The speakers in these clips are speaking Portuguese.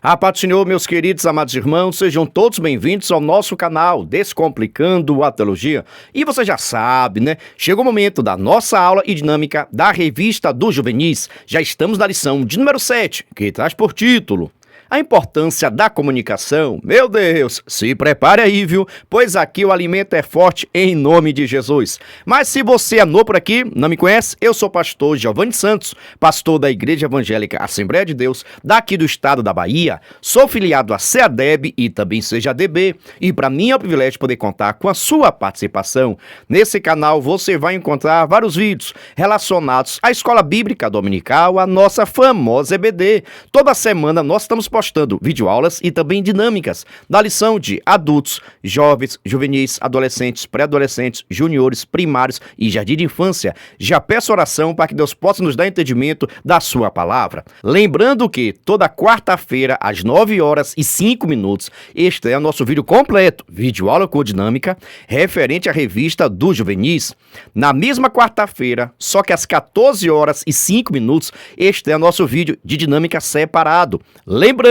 A paz do Senhor, meus queridos amados irmãos, sejam todos bem-vindos ao nosso canal Descomplicando a Teologia. E você já sabe, né? Chegou o momento da nossa aula e dinâmica da Revista dos Juvenis. Já estamos na lição de número 7, que traz por título a importância da comunicação. Meu Deus, se prepare aí, viu? Pois aqui o alimento é forte em nome de Jesus. Mas se você é novo por aqui, não me conhece, eu sou o pastor Giovanni Santos, pastor da Igreja Evangélica Assembleia de Deus, daqui do estado da Bahia. Sou filiado a CEADEB e também CEADB. E para mim é um privilégio poder contar com a sua participação. Nesse canal você vai encontrar vários vídeos relacionados à escola bíblica dominical, a nossa famosa EBD. Toda semana nós estamos postando videoaulas e também dinâmicas da lição de adultos, jovens, juvenis, adolescentes, pré-adolescentes, juniores, primários e jardim de infância. Já peço oração para que Deus possa nos dar entendimento da sua palavra. Lembrando que toda quarta-feira, às 9h05, este é o nosso vídeo completo, videoaula com dinâmica, referente à revista dos juvenis. Na mesma quarta-feira, só que às 14h05, este é o nosso vídeo de dinâmica separado. Lembrando,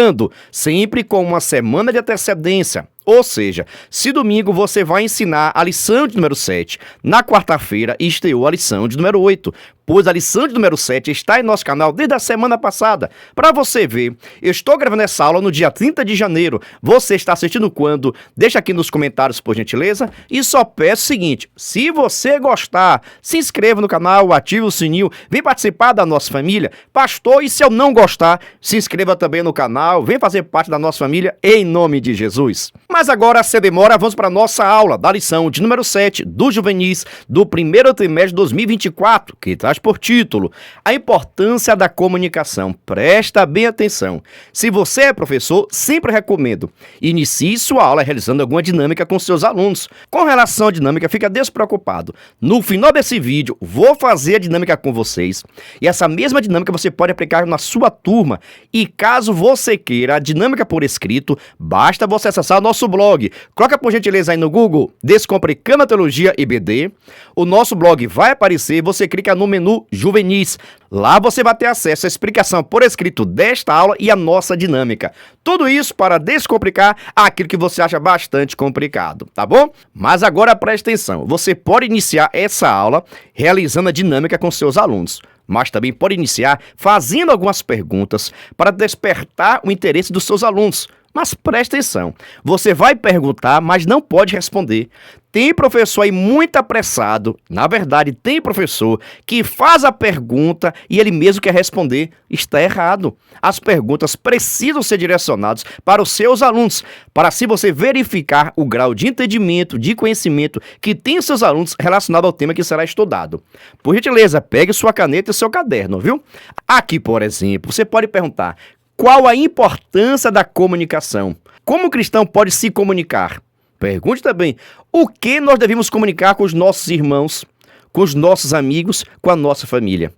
sempre com uma semana de antecedência. Ou seja, se domingo você vai ensinar a lição de número 7, na quarta-feira estreou a lição de número 8, pois a lição de número 7 está em nosso canal desde a semana passada. Para você ver, eu estou gravando essa aula no dia 30 de janeiro. Você está assistindo quando? Deixa aqui nos comentários, por gentileza. E só peço o seguinte, se você gostar, se inscreva no canal, ative o sininho, vem participar da nossa família. Pastor, e se eu não gostar, se inscreva também no canal, vem fazer parte da nossa família, em nome de Jesus. Mas agora, sem demora, vamos para a nossa aula da lição de número 7 dos juvenis do primeiro trimestre de 2024, que traz por título a importância da comunicação. Presta bem atenção. Se você é professor, sempre recomendo, inicie sua aula realizando alguma dinâmica com seus alunos. Com relação à dinâmica, fica despreocupado. No final desse vídeo, vou fazer a dinâmica com vocês. E essa mesma dinâmica você pode aplicar na sua turma. E caso você queira a dinâmica por escrito, basta você acessar o nosso blog. Coloca por gentileza aí no Google Descomplicando a Teologia EBD. O nosso blog vai aparecer, você clica no menu Juvenis. Lá você vai ter acesso à explicação por escrito desta aula e a nossa dinâmica. Tudo isso para descomplicar aquilo que você acha bastante complicado, tá bom? Mas agora preste atenção, você pode iniciar essa aula realizando a dinâmica com seus alunos, mas também pode iniciar fazendo algumas perguntas para despertar o interesse dos seus alunos. Mas preste atenção, você vai perguntar, mas não pode responder. Tem professor aí muito apressado, na verdade tem professor que faz a pergunta e ele mesmo quer responder. Está errado. As perguntas precisam ser direcionadas para os seus alunos, para assim você verificar o grau de entendimento, de conhecimento que tem os seus alunos relacionado ao tema que será estudado. Por gentileza, pegue sua caneta e seu caderno, viu? Aqui, por exemplo, você pode perguntar: qual a importância da comunicação? Como o cristão pode se comunicar? Pergunte também, o que nós devemos comunicar com os nossos irmãos, com os nossos amigos, com a nossa família?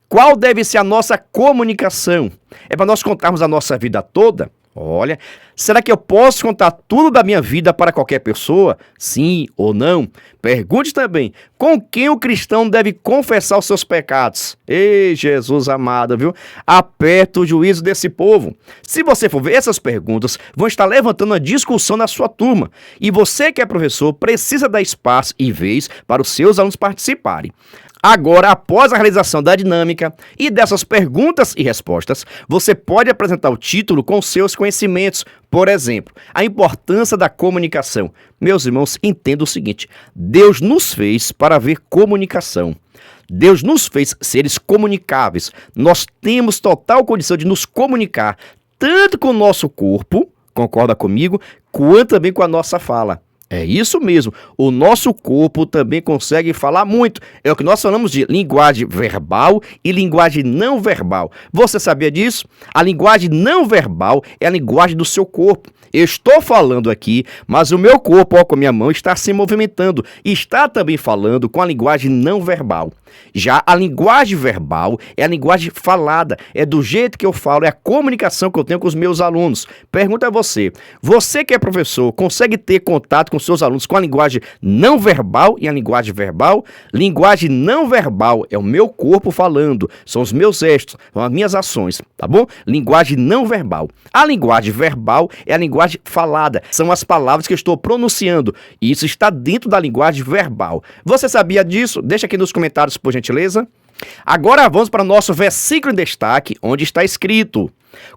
Qual deve ser a nossa comunicação? É para nós contarmos a nossa vida toda? Olha, será que eu posso contar tudo da minha vida para qualquer pessoa? Sim ou não? Pergunte também, com quem o cristão deve confessar os seus pecados? Ei, Jesus amado, viu? Aperta o juízo desse povo. Se você for ver, essas perguntas vão estar levantando uma discussão na sua turma. E você que é professor precisa dar espaço e vez para os seus alunos participarem. Agora, após a realização da dinâmica e dessas perguntas e respostas, você pode apresentar o título com seus conhecimentos. Por exemplo, a importância da comunicação. Meus irmãos, entenda o seguinte: Deus nos fez para ver comunicação. Deus nos fez seres comunicáveis. Nós temos total condição de nos comunicar, tanto com o nosso corpo, concorda comigo, quanto também com a nossa fala. É isso mesmo, o nosso corpo também consegue falar muito. É o que nós falamos de linguagem verbal e linguagem não verbal. Você sabia disso? A linguagem não verbal é a linguagem do seu corpo. Eu estou falando aqui, mas o meu corpo, ó, com a minha mão, está se movimentando e está também falando com a linguagem não verbal. Já a linguagem verbal é a linguagem falada, é do jeito que eu falo, é a comunicação que eu tenho com os meus alunos. Pergunta a você, você que é professor, consegue ter contato com seus alunos com a linguagem não verbal e a linguagem verbal? Linguagem não verbal é o meu corpo falando, são os meus gestos, são as minhas ações, tá bom? Linguagem não verbal. A linguagem verbal é a linguagem falada, são as palavras que eu estou pronunciando, e isso está dentro da linguagem verbal. Você sabia disso? Deixa aqui nos comentários, por gentileza. Agora vamos para o nosso versículo em destaque, onde está escrito: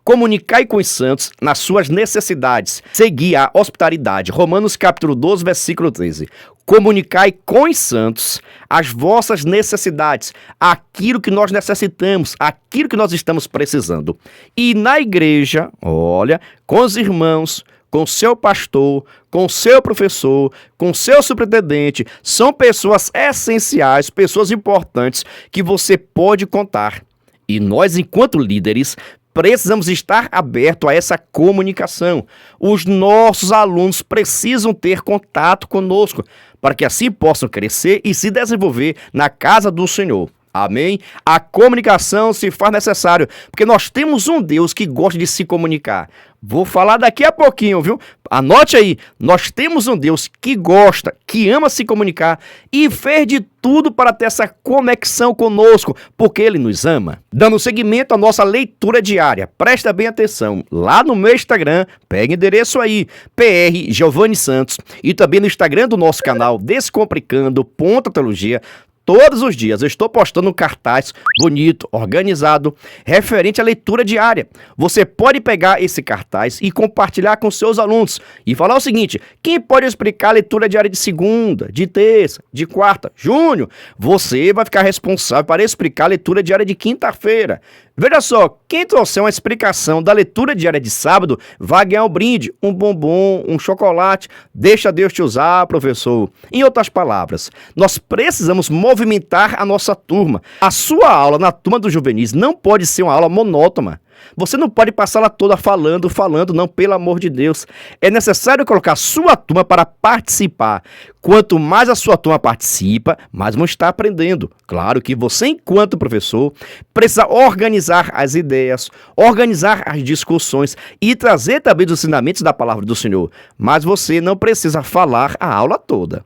comunicai com os santos nas suas necessidades, segui a hospitalidade. Romanos capítulo 12, versículo 13. Comunicai com os santos as vossas necessidades, aquilo que nós necessitamos, aquilo que nós estamos precisando. E na igreja, olha, com os irmãos, com seu pastor, com seu professor, com seu superintendente, são pessoas essenciais, pessoas importantes que você pode contar. E nós, enquanto líderes, precisamos estar abertos a essa comunicação. Os nossos alunos precisam ter contato conosco, para que assim possam crescer e se desenvolver na casa do Senhor. Amém? A comunicação se faz necessário, porque nós temos um Deus que gosta de se comunicar. Vou falar daqui a pouquinho, viu? Anote aí, nós temos um Deus que gosta, que ama se comunicar e fez de tudo para ter essa conexão conosco, porque Ele nos ama. Dando seguimento à nossa leitura diária, presta bem atenção, lá no meu Instagram, pega o endereço aí, PR Giovanni Santos, e também no Instagram do nosso canal Descomplicando.teologia. Todos os dias eu estou postando um cartaz bonito, organizado, referente à leitura diária. Você pode pegar esse cartaz e compartilhar com seus alunos e falar o seguinte: quem pode explicar a leitura diária de segunda, de terça, de quarta? Júnior, você vai ficar responsável para explicar a leitura diária de quinta-feira. Veja só, quem trouxer uma explicação da leitura diária de sábado vai ganhar um brinde, um bombom, um chocolate. Deixa Deus te usar, professor. Em outras palavras, nós precisamos movimentar a nossa turma. A sua aula na turma dos juvenis não pode ser uma aula monótona. Você não pode passá-la toda falando, não, pelo amor de Deus. É necessário colocar a sua turma para participar. Quanto mais a sua turma participa, mais vão estar aprendendo. Claro que você, enquanto professor, precisa organizar as ideias, organizar as discussões e trazer também os ensinamentos da palavra do Senhor. Mas você não precisa falar a aula toda.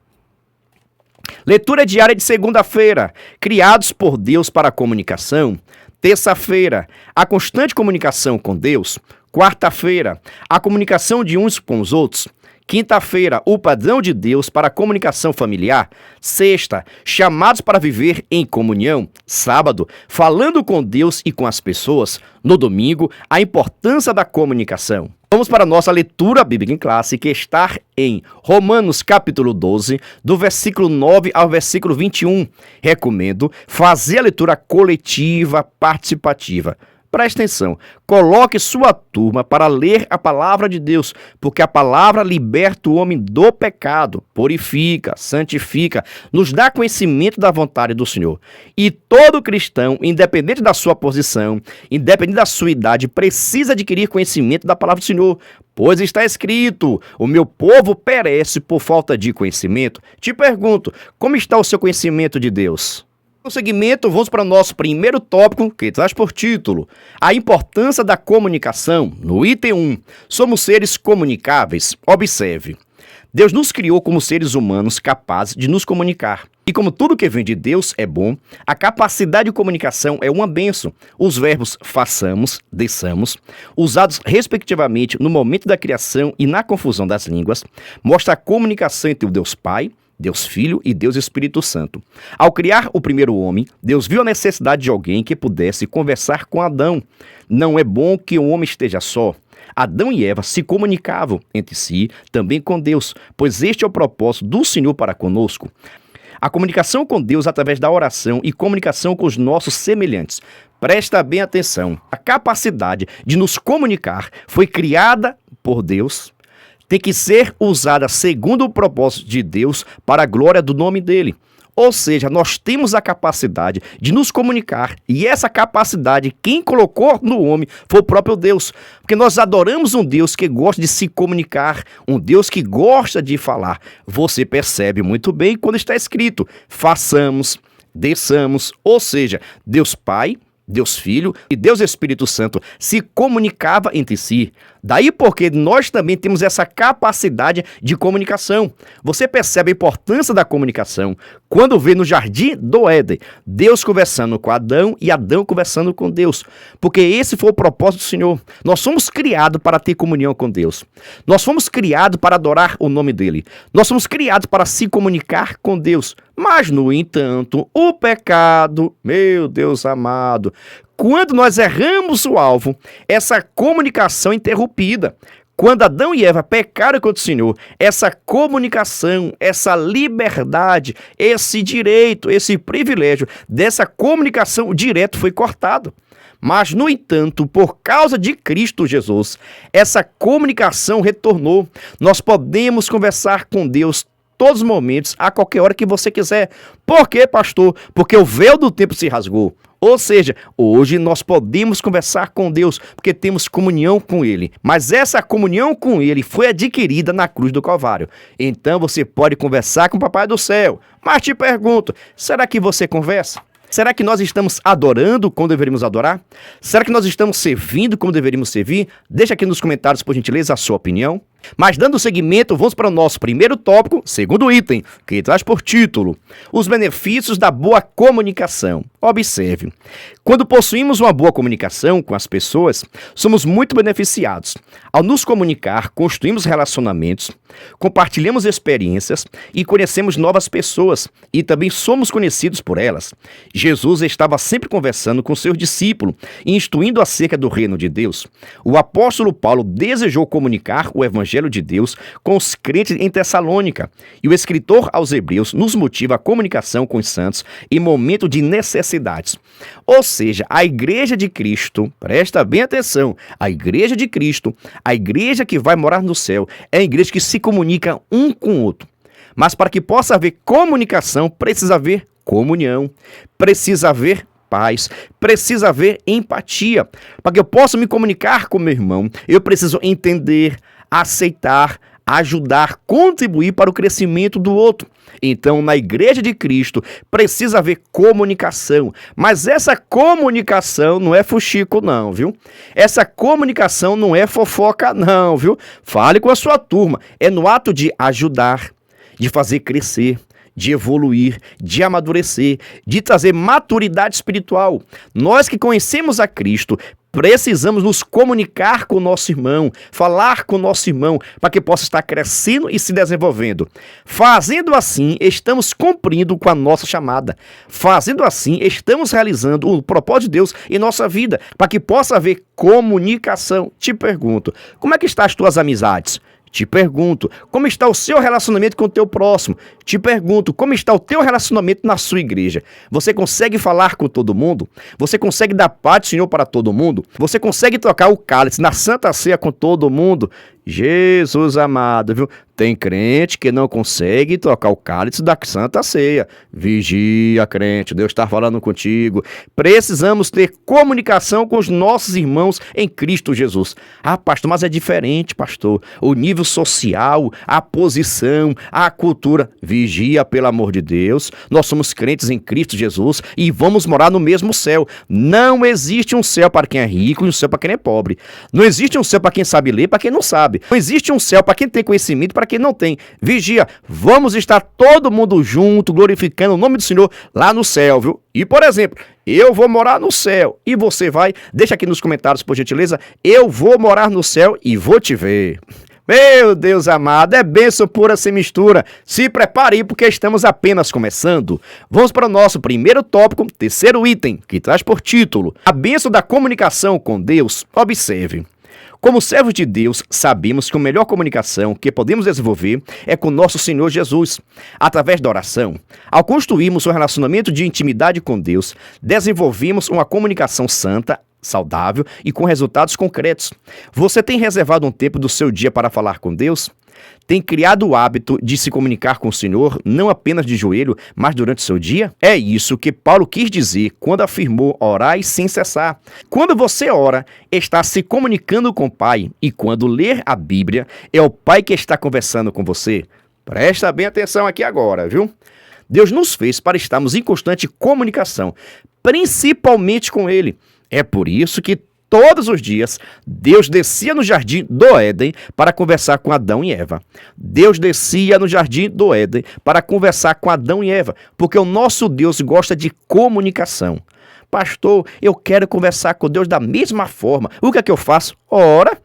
Leitura diária de segunda-feira. Criados por Deus para a comunicação. Terça-feira, a constante comunicação com Deus. Quarta-feira, a comunicação de uns com os outros. Quinta-feira, o padrão de Deus para a comunicação familiar. Sexta, chamados para viver em comunhão. Sábado, falando com Deus e com as pessoas. No domingo, a importância da comunicação. Vamos para a nossa leitura bíblica em classe, que está em Romanos capítulo 12, do versículo 9 ao versículo 21. Recomendo fazer a leitura coletiva, participativa. Preste atenção, coloque sua turma para ler a palavra de Deus, porque a palavra liberta o homem do pecado, purifica, santifica, nos dá conhecimento da vontade do Senhor. E todo cristão, independente da sua posição, independente da sua idade, precisa adquirir conhecimento da palavra do Senhor, pois está escrito: o meu povo perece por falta de conhecimento. Te pergunto, como está o seu conhecimento de Deus? No segmento, vamos para o nosso primeiro tópico, que traz por título a importância da comunicação. No item 1, somos seres comunicáveis. Observe, Deus nos criou como seres humanos capazes de nos comunicar. E como tudo que vem de Deus é bom, a capacidade de comunicação é uma bênção. Os verbos façamos, desçamos, usados respectivamente no momento da criação e na confusão das línguas, mostra a comunicação entre o Deus Pai, Deus Filho e Deus Espírito Santo. Ao criar o primeiro homem, Deus viu a necessidade de alguém que pudesse conversar com Adão. Não é bom que o homem esteja só. Adão e Eva se comunicavam entre si, também com Deus, pois este é o propósito do Senhor para conosco. A comunicação com Deus através da oração e comunicação com os nossos semelhantes. Presta bem atenção. A capacidade de nos comunicar foi criada por Deus, tem que ser usada segundo o propósito de Deus para a glória do nome dele. Ou seja, nós temos a capacidade de nos comunicar, e essa capacidade, quem colocou no homem foi o próprio Deus. Porque nós adoramos um Deus que gosta de se comunicar, um Deus que gosta de falar. Você percebe muito bem quando está escrito: façamos, desçamos, ou seja, Deus Pai, Deus Filho e Deus Espírito Santo se comunicava entre si. Daí porque nós também temos essa capacidade de comunicação. Você percebe a importância da comunicação quando vê no jardim do Éden Deus conversando com Adão e Adão conversando com Deus. Porque esse foi o propósito do Senhor. Nós fomos criados para ter comunhão com Deus. Nós fomos criados para adorar o nome dele. Nós fomos criados para se comunicar com Deus. Mas, no entanto, o pecado, meu Deus amado, quando nós erramos o alvo, essa comunicação é interrompida. Quando Adão e Eva pecaram contra o Senhor, essa comunicação, essa liberdade, esse direito, esse privilégio dessa comunicação direta foi cortado. Mas, no entanto, por causa de Cristo Jesus, essa comunicação retornou. Nós podemos conversar com Deus todos os momentos, a qualquer hora que você quiser. Por quê, pastor? Porque o véu do tempo se rasgou. Ou seja, hoje nós podemos conversar com Deus, porque temos comunhão com Ele. Mas essa comunhão com Ele foi adquirida na cruz do Calvário. Então você pode conversar com o Papai do Céu. Mas te pergunto, será que você conversa? Será que nós estamos adorando como deveríamos adorar? Será que nós estamos servindo como deveríamos servir? Deixa aqui nos comentários, por gentileza, a sua opinião. Mas dando seguimento, vamos para o nosso primeiro tópico, segundo item, que traz por título: os benefícios da boa comunicação. Observe, quando possuímos uma boa comunicação com as pessoas, somos muito beneficiados. Ao nos comunicar, construímos relacionamentos, compartilhamos experiências e conhecemos novas pessoas, e também somos conhecidos por elas. Jesus estava sempre conversando com seus discípulos e instruindo acerca do reino de Deus. O apóstolo Paulo desejou comunicar o evangelho de Deus com os crentes em Tessalônica, e o escritor aos Hebreus nos motiva a comunicação com os santos em momento de necessidades. Ou seja, a igreja de Cristo, presta bem atenção, a igreja de Cristo, a igreja que vai morar no céu, é a igreja que se comunica um com o outro. Mas para que possa haver comunicação, precisa haver comunhão, precisa haver paz, precisa haver empatia. Para que eu possa me comunicar com meu irmão, eu preciso entender, aceitar, ajudar, contribuir para o crescimento do outro. Então, na igreja de Cristo, precisa haver comunicação. Mas essa comunicação não é fuxico, não, viu? Essa comunicação não é fofoca, não, viu? Fale com a sua turma. É no ato de ajudar, de fazer crescer, de evoluir, de amadurecer, de trazer maturidade espiritual. Nós que conhecemos a Cristo, precisamos nos comunicar com o nosso irmão, falar com o nosso irmão, para que possa estar crescendo e se desenvolvendo. Fazendo assim, estamos cumprindo com a nossa chamada. Fazendo assim, estamos realizando o propósito de Deus em nossa vida, para que possa haver comunicação. Te pergunto, como é que estão as tuas amizades? Te pergunto, como está o seu relacionamento com o teu próximo? Te pergunto, como está o teu relacionamento na sua igreja? Você consegue falar com todo mundo? Você consegue dar paz do Senhor para todo mundo? Você consegue trocar o cálice na Santa Ceia com todo mundo? Jesus amado, viu? Tem crente que não consegue trocar o cálice da Santa Ceia. Vigia, crente, Deus está falando contigo. Precisamos ter comunicação com os nossos irmãos em Cristo Jesus. Ah, pastor, mas é diferente, pastor. O nível social, a posição, a cultura. Vigia, pelo amor de Deus. Nós somos crentes em Cristo Jesus e vamos morar no mesmo céu. Não existe um céu para quem é rico e um céu para quem é pobre. Não existe um céu para quem sabe ler e para quem não sabe. Não existe um céu para quem tem conhecimento e para quem não tem. Vigia, vamos estar todo mundo junto, glorificando o nome do Senhor lá no céu, viu? E, por exemplo, eu vou morar no céu e você vai? Deixa aqui nos comentários, por gentileza. Eu vou morar no céu e vou te ver. Meu Deus amado, é bênção pura sem mistura. Se prepare aí porque estamos apenas começando. Vamos para o nosso primeiro tópico, terceiro item, que traz por título: a bênção da comunicação com Deus. Observe. Como servos de Deus, sabemos que a melhor comunicação que podemos desenvolver é com nosso Senhor Jesus, através da oração. Ao construirmos um relacionamento de intimidade com Deus, desenvolvemos uma comunicação santa, saudável e com resultados concretos. Você tem reservado um tempo do seu dia para falar com Deus? Tem criado o hábito de se comunicar com o Senhor, não apenas de joelho, mas durante o seu dia? É isso que Paulo quis dizer quando afirmou: orai sem cessar. Quando você ora, está se comunicando com o Pai, e quando ler a Bíblia, é o Pai que está conversando com você. Presta bem atenção aqui agora, viu? Deus nos fez para estarmos em constante comunicação. principalmente com Ele. É por isso que todos os dias, Deus descia no jardim do Éden para conversar com Adão e Eva. Deus descia no jardim do Éden para conversar com Adão e Eva, porque o nosso Deus gosta de comunicação. Pastor, eu quero conversar com Deus da mesma forma. O que é que eu faço? Ora.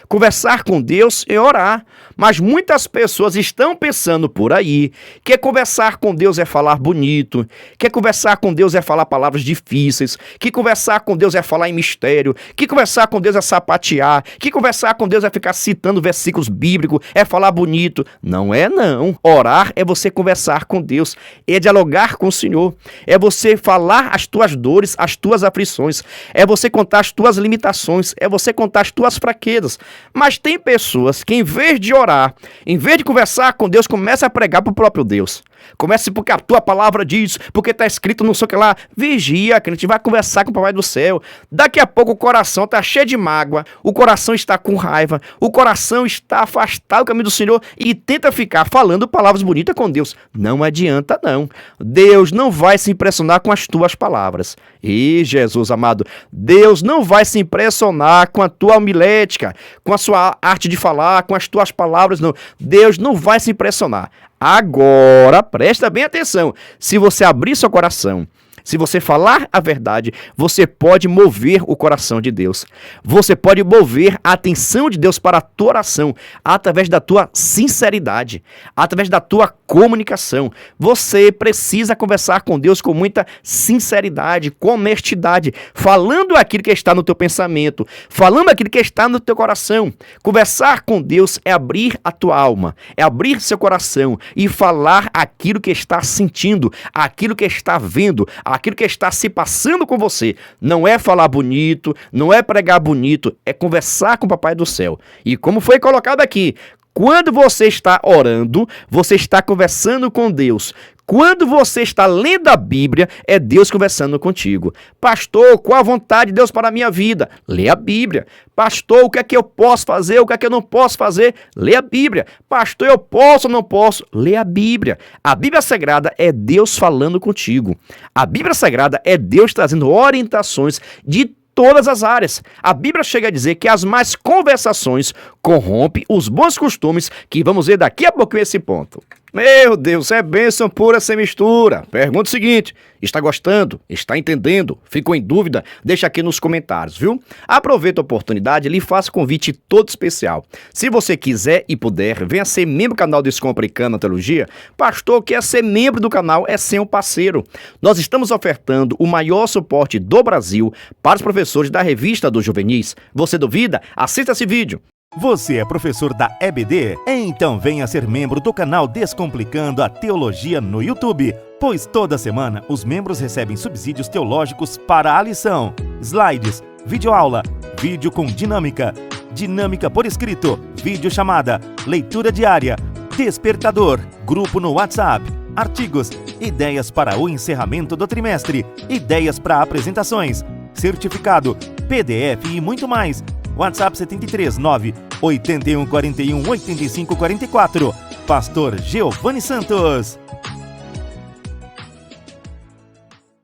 Conversar com Deus é orar, mas muitas pessoas estão pensando por aí que conversar com Deus é falar bonito, que conversar com Deus é falar palavras difíceis, que conversar com Deus é falar em mistério, que conversar com Deus é sapatear, que conversar com Deus é ficar citando versículos bíblicos, é falar bonito. Não é não. Orar é você conversar com Deus, é dialogar com o Senhor, é você falar as tuas dores, as tuas aflições, é você contar as tuas limitações, é você contar as tuas fraquezas. Mas tem pessoas que, em vez de orar, em vez de conversar com Deus, começa a pregar para o próprio Deus. Começa porque a tua palavra diz, porque está escrito não sei o que lá. Vigia, que a gente vai conversar com o Papai do Céu. Daqui a pouco o coração está cheio de mágoa, o coração está com raiva, o coração está afastado do caminho do Senhor e tenta ficar falando palavras bonitas com Deus. Não adianta não. Deus não vai se impressionar com as tuas palavras. E Jesus amado, Deus não vai se impressionar com a tua homilética, com a sua arte de falar, com as tuas palavras, não. Deus não vai se impressionar. Agora, presta bem atenção. Se você abrir seu coração, se você falar a verdade, você pode mover o coração de Deus. Você pode mover a atenção de Deus para a tua oração através da tua sinceridade, através da tua comunicação. Você precisa conversar com Deus com muita sinceridade, com honestidade, falando aquilo que está no teu pensamento, falando aquilo que está no teu coração. Conversar com Deus é abrir a tua alma, é abrir seu coração e falar aquilo que está sentindo, aquilo que está vendo, aquilo que está se passando com você. Não é falar bonito, não é pregar bonito, é conversar com o Papai do Céu. E como foi colocado aqui, quando você está orando, você está conversando com Deus. Quando você está lendo a Bíblia, é Deus conversando contigo. Pastor, qual a vontade de Deus para a minha vida? Lê a Bíblia. Pastor, o que é que eu posso fazer? O que é que eu não posso fazer? Lê a Bíblia. Pastor, eu posso ou não posso? Lê a Bíblia. A Bíblia Sagrada é Deus falando contigo. A Bíblia Sagrada é Deus trazendo orientações de todas as áreas. A Bíblia chega a dizer que as más conversações corrompem os bons costumes, que vamos ver daqui a pouco esse ponto. Meu Deus, é bênção pura sem mistura. Pergunta o seguinte, está gostando? Está entendendo? Ficou em dúvida? Deixa aqui nos comentários, viu? Aproveita a oportunidade e lhe faço convite todo especial. Se você quiser e puder, venha ser membro do canal Descomplicando a Teologia. Pastor, quer ser membro do canal é ser um parceiro. Nós estamos ofertando o maior suporte do Brasil para os professores da Revista dos Juvenis. Você duvida? Assista esse vídeo. Você é professor da EBD? Então venha ser membro do canal Descomplicando a Teologia no YouTube, pois toda semana os membros recebem subsídios teológicos para a lição, slides, videoaula, vídeo com dinâmica, dinâmica por escrito, videochamada, leitura diária, despertador, grupo no WhatsApp, artigos, ideias para o encerramento do trimestre, ideias para apresentações, certificado, PDF e muito mais. WhatsApp 73 9 81 41 85 44. Pastor Giovanni Santos.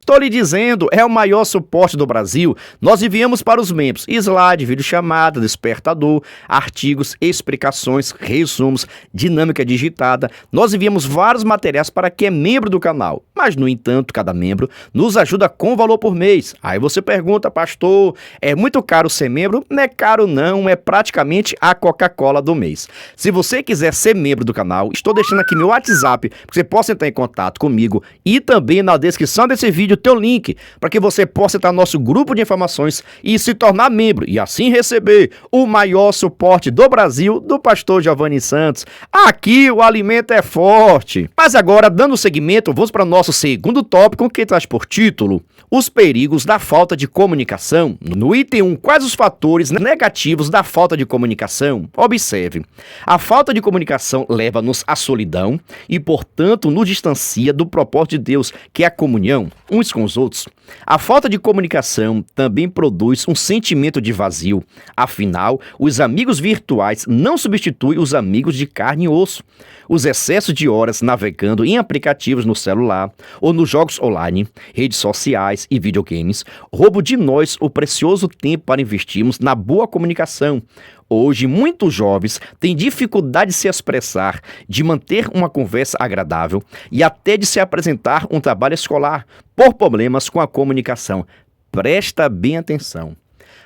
Estou lhe dizendo, é o maior suporte do Brasil. Nós enviamos para os membros slide, videochamada, despertador, artigos, explicações, resumos, dinâmica digitada. Nós enviamos vários materiais para quem é membro do canal. Mas, no entanto, cada membro nos ajuda com valor por mês. Aí você pergunta, pastor, é muito caro ser membro? Não é caro não, é praticamente a Coca-Cola do mês. Se você quiser ser membro do canal, estou deixando aqui meu WhatsApp, para que você possa entrar em contato comigo e também na descrição desse vídeo o teu link para que você possa entrar no nosso grupo de informações e se tornar membro e assim receber o maior suporte do Brasil do pastor Giovanni Santos. Aqui o alimento é forte. Mas agora, dando seguimento, vamos para o nosso segundo tópico, que traz por título os perigos da falta de comunicação. No item 1, quais os fatores negativos da falta de comunicação? Observe, a falta de comunicação leva-nos à solidão e, portanto, nos distancia do propósito de Deus, que é a comunhão. Vamos com os outros. A falta de comunicação também produz um sentimento de vazio. Afinal, os amigos virtuais não substituem os amigos de carne e osso. Os excessos de horas navegando em aplicativos no celular ou nos jogos online, redes sociais e videogames roubam de nós o precioso tempo para investirmos na boa comunicação. Hoje, muitos jovens têm dificuldade de se expressar, de manter uma conversa agradável e até de se apresentar um trabalho escolar por problemas com a comunicação. Presta bem atenção.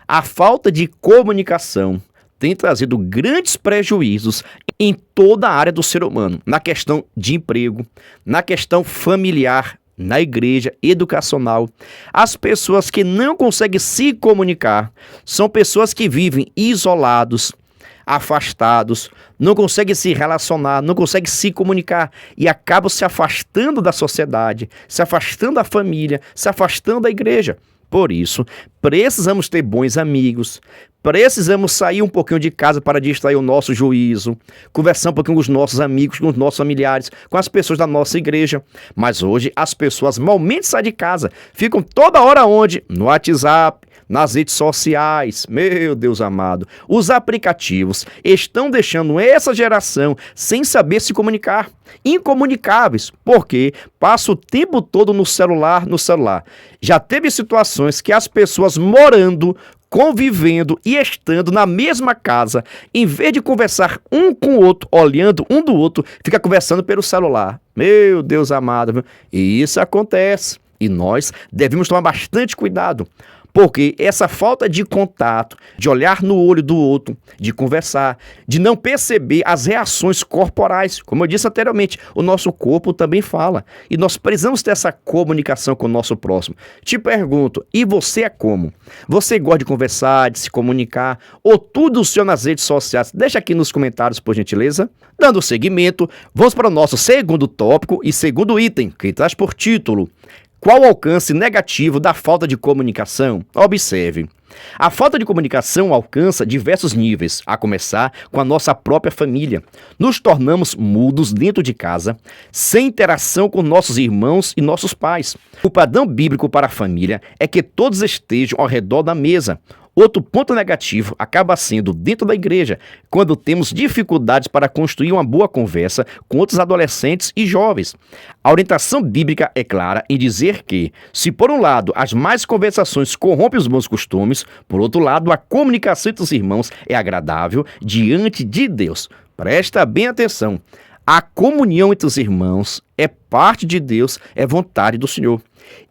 A falta de comunicação tem trazido grandes prejuízos em toda a área do ser humano, na questão de emprego, na questão familiar, na igreja, educacional. As pessoas que não conseguem se comunicar são pessoas que vivem isolados, afastados, não conseguem se relacionar, não conseguem se comunicar e acabam se afastando da sociedade, se afastando da família, se afastando da igreja. Por isso, precisamos ter bons amigos, precisamos sair um pouquinho de casa para distrair o nosso juízo, conversar um pouquinho com os nossos amigos, com os nossos familiares, com as pessoas da nossa igreja. Mas hoje as pessoas malmente saem de casa, ficam toda hora onde? No WhatsApp, nas redes sociais. Meu Deus amado, os aplicativos estão deixando essa geração sem saber se comunicar, incomunicáveis, porque passa o tempo todo no celular. Já teve situações que as pessoas morando, convivendo e estando na mesma casa, em vez de conversar um com o outro, olhando um do outro, fica conversando pelo celular. Meu Deus amado, viu? E isso acontece. E nós devemos tomar bastante cuidado. Porque essa falta de contato, de olhar no olho do outro, de conversar, de não perceber as reações corporais, como eu disse anteriormente, o nosso corpo também fala. E nós precisamos ter essa comunicação com o nosso próximo. Te pergunto, e você é como? Você gosta de conversar, de se comunicar, ou tudo o seu nas redes sociais? Deixa aqui nos comentários, por gentileza. Dando seguimento, vamos para o nosso segundo tópico e segundo item, que traz por título: qual o alcance negativo da falta de comunicação? Observe. A falta de comunicação alcança diversos níveis, a começar com a nossa própria família. Nos tornamos mudos dentro de casa, sem interação com nossos irmãos e nossos pais. O padrão bíblico para a família é que todos estejam ao redor da mesa. Outro ponto negativo acaba sendo dentro da igreja, quando temos dificuldades para construir uma boa conversa com outros adolescentes e jovens. A orientação bíblica é clara em dizer que, se por um lado as más conversações corrompem os bons costumes, por outro lado a comunicação entre os irmãos é agradável diante de Deus. Presta bem atenção. A comunhão entre os irmãos é parte de Deus, é vontade do Senhor.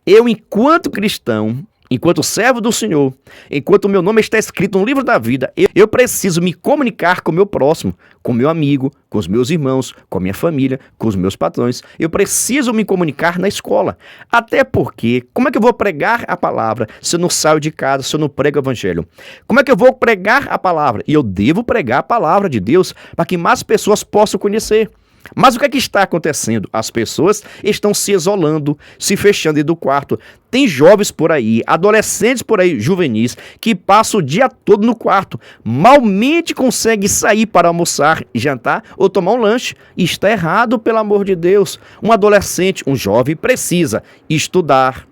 Eu, enquanto cristão, enquanto servo do Senhor, enquanto o meu nome está escrito no livro da vida, eu preciso me comunicar com o meu próximo, com o meu amigo, com os meus irmãos, com a minha família, com os meus patrões. Eu preciso me comunicar na escola. Até porque, como é que eu vou pregar a palavra se eu não saio de casa, se eu não prego o evangelho? Como é que eu vou pregar a palavra? E eu devo pregar a palavra de Deus para que mais pessoas possam conhecer. Mas o que é que está acontecendo? As pessoas estão se isolando, se fechando dentro do quarto. Tem jovens por aí, adolescentes por aí, juvenis, que passam o dia todo no quarto. Malmente conseguem sair para almoçar, jantar ou tomar um lanche. Está errado, pelo amor de Deus. Um adolescente, um jovem, precisa estudar,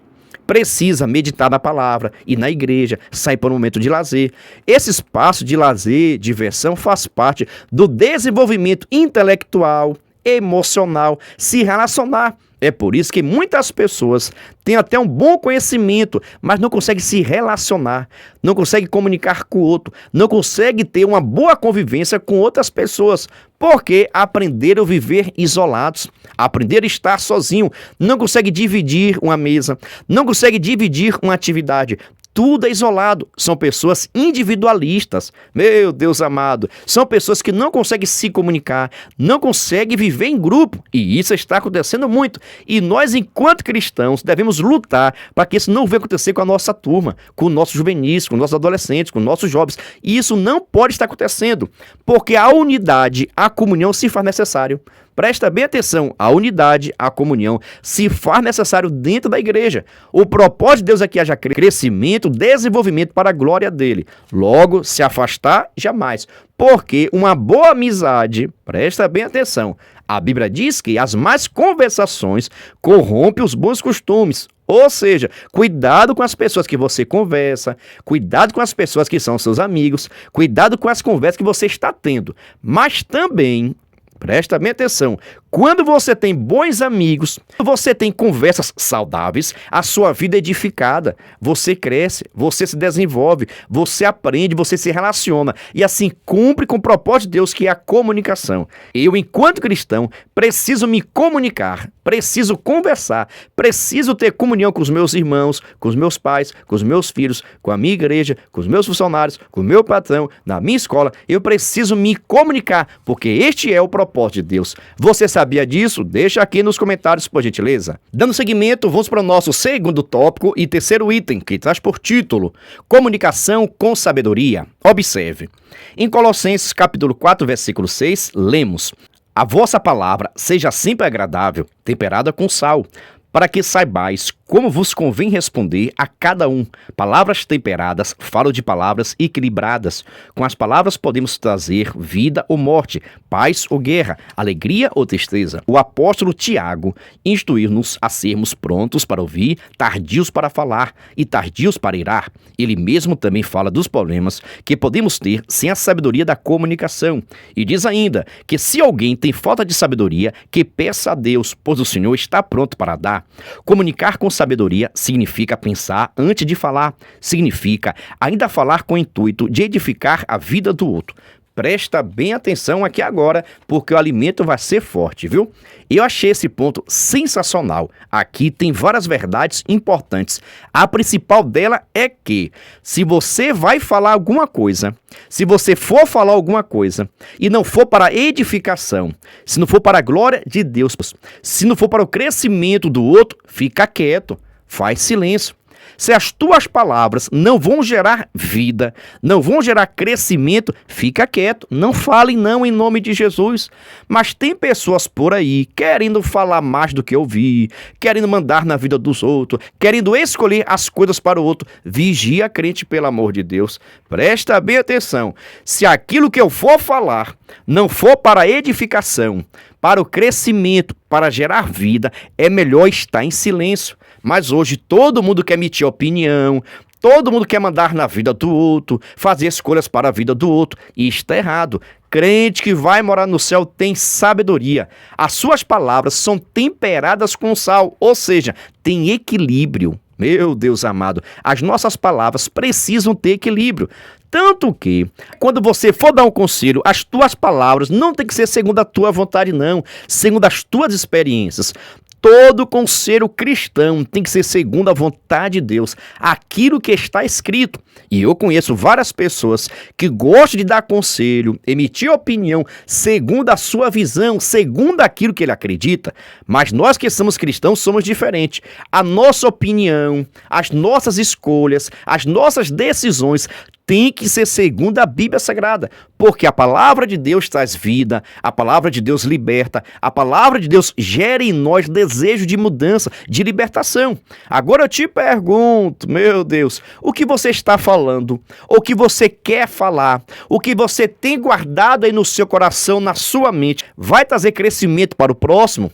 precisa meditar na palavra, ir na igreja, sair para um momento de lazer. Esse espaço de lazer, diversão, faz parte do desenvolvimento intelectual, emocional, se relacionar. É por isso que muitas pessoas têm até um bom conhecimento, mas não conseguem se relacionar, não conseguem comunicar com o outro, não conseguem ter uma boa convivência com outras pessoas, porque aprenderam a viver isolados, aprenderam a estar sozinho, não conseguem dividir uma mesa, não conseguem dividir uma atividade. Tudo é isolado. São pessoas individualistas. Meu Deus amado. São pessoas que não conseguem se comunicar, não conseguem viver em grupo. E isso está acontecendo muito. E nós, enquanto cristãos, devemos lutar para que isso não venha acontecer com a nossa turma, com nossos juvenis, com nossos adolescentes, com nossos jovens. E isso não pode estar acontecendo, porque a unidade, a comunhão se faz necessário. Presta bem atenção, a unidade, a comunhão se faz necessário dentro da igreja. O propósito de Deus é que haja crescimento, desenvolvimento para a glória dele. Logo, se afastar, jamais. Porque uma boa amizade, presta bem atenção, a Bíblia diz que as más conversações corrompem os bons costumes. Ou seja, cuidado com as pessoas que você conversa, cuidado com as pessoas que são seus amigos, cuidado com as conversas que você está tendo. Mas também, presta bem atenção, quando você tem bons amigos, você tem conversas saudáveis, a sua vida é edificada, você cresce, você se desenvolve, você aprende, você se relaciona e assim cumpre com o propósito de Deus, que é a comunicação. Eu, enquanto cristão, preciso me comunicar, preciso conversar, preciso ter comunhão com os meus irmãos, com os meus pais, com os meus filhos, com a minha igreja, com os meus funcionários, com o meu patrão, na minha escola. Eu preciso me comunicar, porque este é o propósito de Deus. Você sabia disso? Deixa aqui nos comentários, por gentileza. Dando seguimento, vamos para o nosso segundo tópico e terceiro item, que traz por título Comunicação com Sabedoria. Observe. Em Colossenses capítulo 4, versículo 6, lemos: A vossa palavra seja sempre agradável, temperada com sal, para que saibais como vos convém responder a cada um. Palavras temperadas, falo de palavras equilibradas. Com as palavras podemos trazer vida ou morte, paz ou guerra, alegria ou tristeza. O apóstolo Tiago instruiu-nos a sermos prontos para ouvir, tardios para falar e tardios para irar. Ele mesmo também fala dos problemas que podemos ter sem a sabedoria da comunicação. E diz ainda que se alguém tem falta de sabedoria, que peça a Deus, pois o Senhor está pronto para dar. Comunicar com sabedoria significa pensar antes de falar, significa ainda falar com o intuito de edificar a vida do outro. Presta bem atenção aqui agora, porque o alimento vai ser forte, viu? Eu achei esse ponto sensacional. Aqui tem várias verdades importantes. A principal dela é que, se você vai falar alguma coisa, se você for falar alguma coisa, e não for para edificação, se não for para a glória de Deus, se não for para o crescimento do outro, fica quieto, faz silêncio. Se as tuas palavras não vão gerar vida, não vão gerar crescimento, fica quieto, não fale não em nome de Jesus. Mas tem pessoas por aí querendo falar mais do que ouvir, querendo mandar na vida dos outros, querendo escolher as coisas para o outro. Vigia, crente, pelo amor de Deus. Presta bem atenção. Se aquilo que eu for falar não for para edificação, para o crescimento, para gerar vida, é melhor estar em silêncio. Mas hoje todo mundo quer emitir opinião, todo mundo quer mandar na vida do outro, fazer escolhas para a vida do outro, e está errado. Crente que vai morar no céu tem sabedoria. As suas palavras são temperadas com sal, ou seja, tem equilíbrio. Meu Deus amado, as nossas palavras precisam ter equilíbrio. Tanto que, quando você for dar um conselho, as tuas palavras não tem que ser segundo a tua vontade, não, segundo as tuas experiências. Todo conselho cristão tem que ser segundo a vontade de Deus, aquilo que está escrito. E eu conheço várias pessoas que gostam de dar conselho, emitir opinião segundo a sua visão, segundo aquilo que ele acredita. Mas nós que somos cristãos somos diferentes. A nossa opinião, as nossas escolhas, as nossas decisões tem que ser segundo a Bíblia Sagrada, porque a palavra de Deus traz vida, a palavra de Deus liberta, a palavra de Deus gera em nós desejo de mudança, de libertação. Agora eu te pergunto, meu Deus, o que você está falando, o que você quer falar, o que você tem guardado aí no seu coração, na sua mente, vai trazer crescimento para o próximo?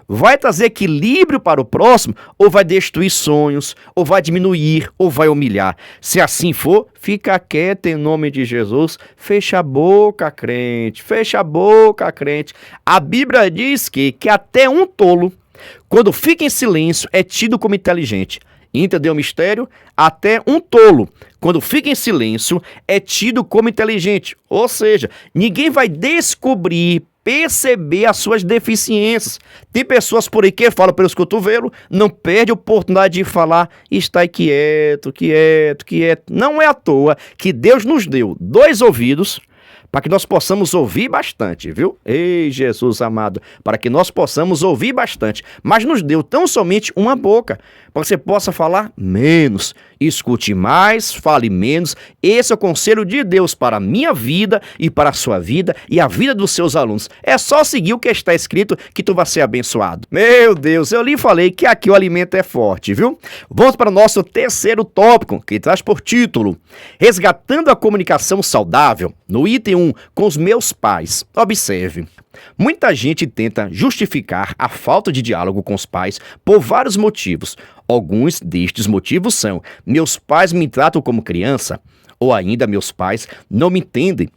Vai trazer equilíbrio para o próximo, ou vai destruir sonhos, ou vai diminuir, ou vai humilhar? Se assim for, fica quieto em nome de Jesus, fecha a boca, crente, fecha a boca, crente. A Bíblia diz que até um tolo, quando fica em silêncio, é tido como inteligente. Entendeu o mistério? Até um tolo, quando fica em silêncio, é tido como inteligente. Ou seja, ninguém vai descobrir, perceber as suas deficiências. Tem pessoas por aí que falam pelos cotovelos, não perde a oportunidade de falar, está quieto, quieto, quieto. Não é à toa que Deus nos deu 2 ouvidos, para que nós possamos ouvir bastante, viu? Ei, Jesus amado, para que nós possamos ouvir bastante. Mas nos deu tão somente uma boca, para que você possa falar menos. Escute mais, fale menos. Esse é o conselho de Deus para a minha vida e para a sua vida e a vida dos seus alunos. É só seguir o que está escrito que tu vai ser abençoado. Meu Deus, eu lhe falei que aqui o alimento é forte, viu? Vamos para o nosso terceiro tópico, que traz por título Resgatando a Comunicação Saudável. No item 1, com os meus pais, observe. Muita gente tenta justificar a falta de diálogo com os pais por vários motivos. Alguns destes motivos são: meus pais me tratam como criança, ou ainda meus pais não me entendem,